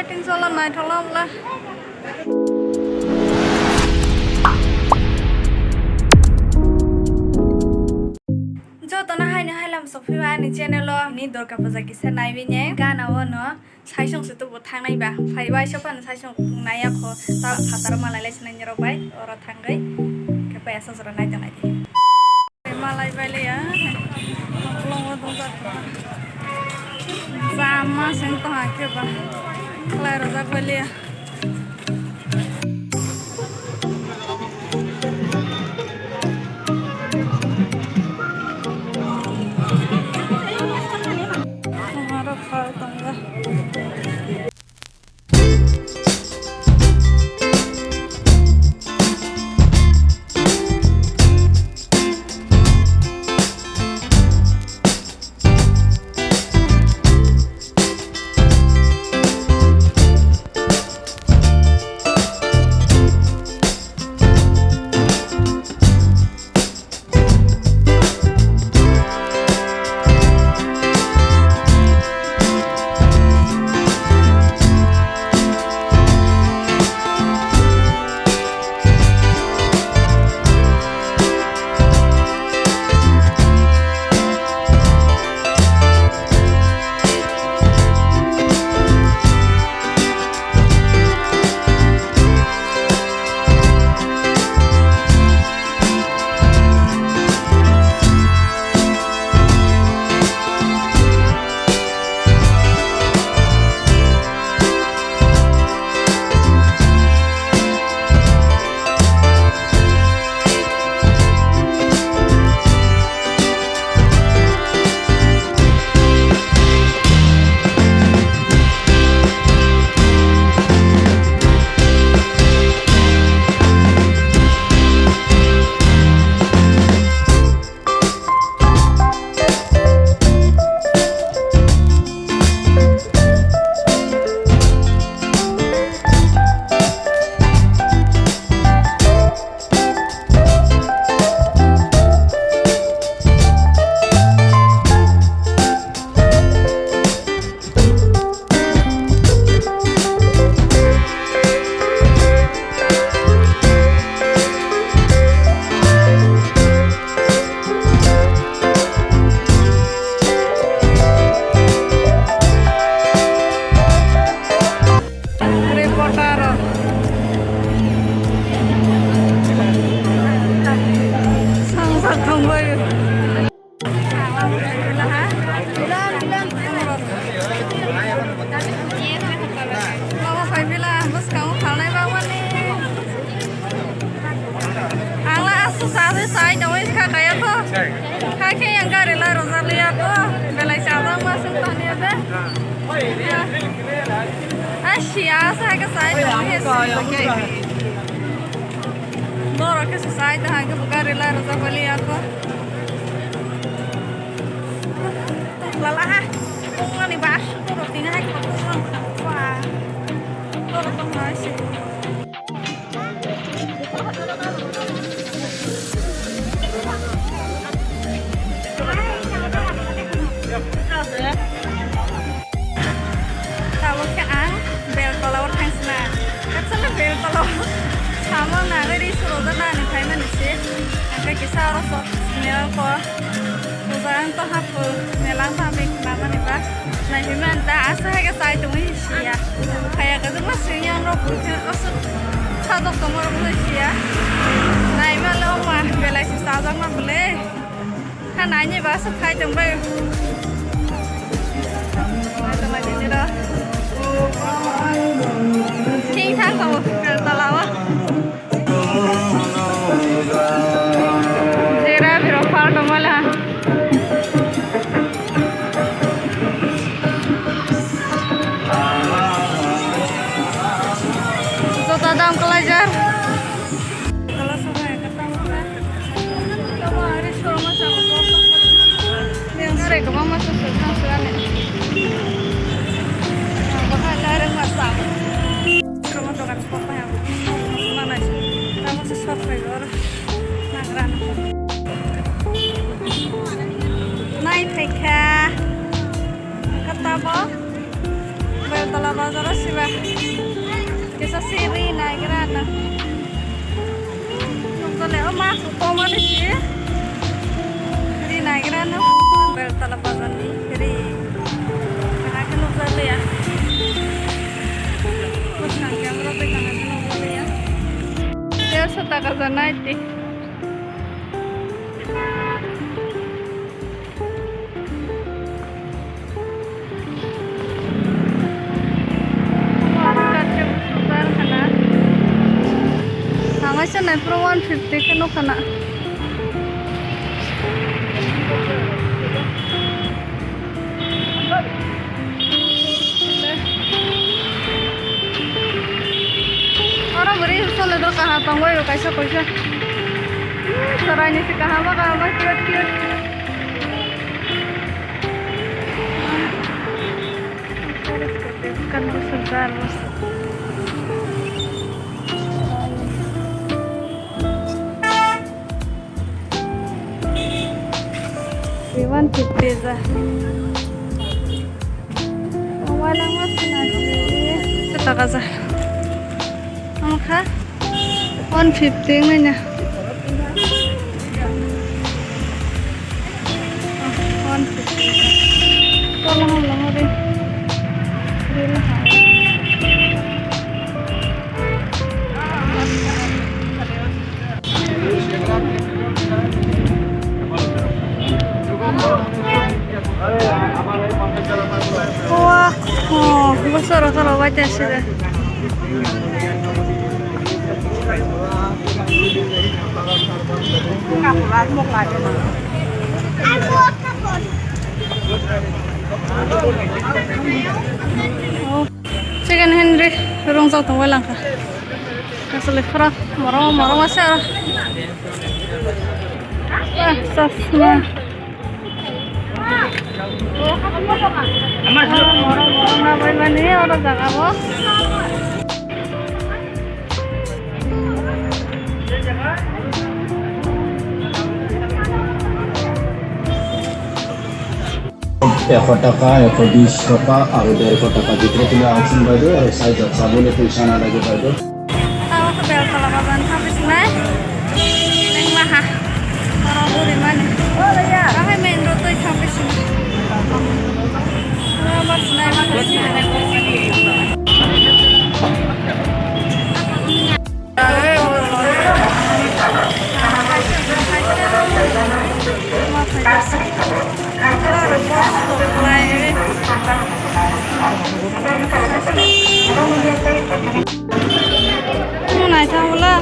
lighting solar night tolong lah. Sofia ni channel lo ni dorka puja kisa nai binye gana wono saisong sutu bo thangnai ba phaibai sopan saisong naya kho ta phatar malai lai snai nero bai ora thangai ke pa asa sora nai tanai di malai bai le ya long wo dong ta sama sing to ha ke ba klai ro ja bai le ya Sai đâu ấy khác cái apa? Khác cái yang gak rela Rosalia tuh, belai siapa masuk tahun ini? Asyik saya ke sai đâu ấy. Dora ke sai dah ke bukan rela Rosalia tuh. Lala ah, kung ni bas, tuh tinggal hai kau wah. Dora tuh masih. Tahu kan bel kalau orang sana, katanya bel kalau sama naga di suruh nih kayaknya sih, angka kisah orang sok nelan kok, usahaan tuh hapu nelan sampai kenapa nih pak? Nah gimana? Dah asal kayak saya tuh sih ya, kayak gitu masih yang robotnya asal satu kamar boleh sih ya. Nah ini lo mah belai sih saja mah boleh, kan nanya bahasa kayak jember. King thang kamu terlawa. Zira birofal domala. Tota dam kelajar. Kalau sampai ketemu kan, kamu hari suruh masuk ke yang hari kamu masuk ke sana ni. Bahkan ada masak. Kamu dokan apa? bazar siba. Kesa siri na grana. Nungkole oma koma nisi. Siri na grana. Beltala bazar ni siri. Kana nungkole ya. Kusang kamera pe kana nungkole ya. 150 টাকা জানাইতে Sangat naik pro 150 kena kena. Orang beri usul itu kah tanggo yuk kaisa kaisa. Saranya si kah apa cute. Kan sebentar. 150 za. Wala mas na si taka za. Ang ka 150 man niya. 150. Tolong lang rin. Wah, besar kalau baca sudah. Oh, chicken Henry, rong zau tunggu langkah. Kasih lefra, marah masih. Sasnya. Orang ngapain ini orang jaga apa? টাকা 120 টাকা আর 150 টাকা ভিতরে তুমি option পাইবে আর size সাবুনে পয়সা না লাগে পাইবে tahu ke bel talababan habis na neng maha orang buri mana kami main roto sampai sini mas naik này sao là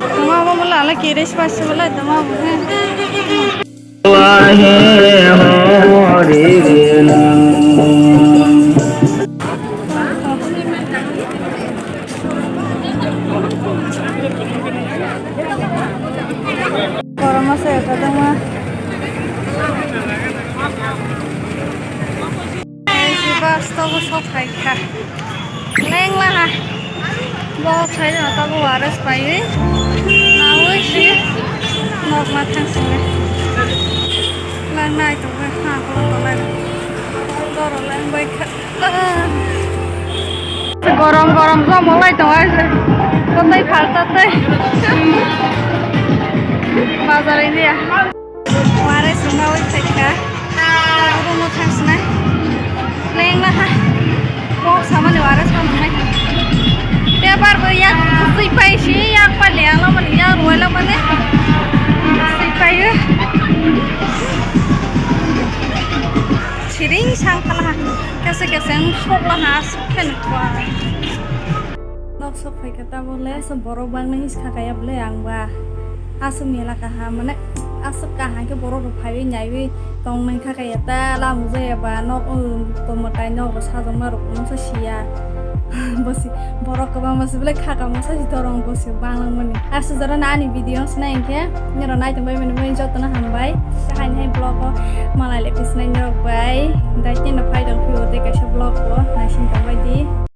tama mo lala kiris pas wala tama mo saya kadang mah si bas tahu sok kayak leng lah bawa saya tahu waras pakai nawe sih mau matang sini lang naik tuh kalau lang dorong lang baik gorong kok mulai tuh aja kok tay falta tay bazar ini ya waris semua wajib kah aku mau transna leng lah mau sama nih waris kan mai tiap hari ya sipai sih ya paling lama nih ya ruang lama nih sipai ya siring sangkalah kese sok lah asukan tua nok sok kata boleh seboro bang nih kakak boleh yang bah asum ni lah kah mana asuk kah ke boro rupai nyai tong neng kakak ta lam je ba nok pemakai nok sa jong ma ru no sa sia basi borok ka bang basi bele khaka masa si torong basi banglang mani asu jara nani video snai ke nyoro nai tang bai mani mai jotna hambai hai hai blog ko malai le pisnai nyoro bai dai tin na faidal phi ote ka blog ko nai sin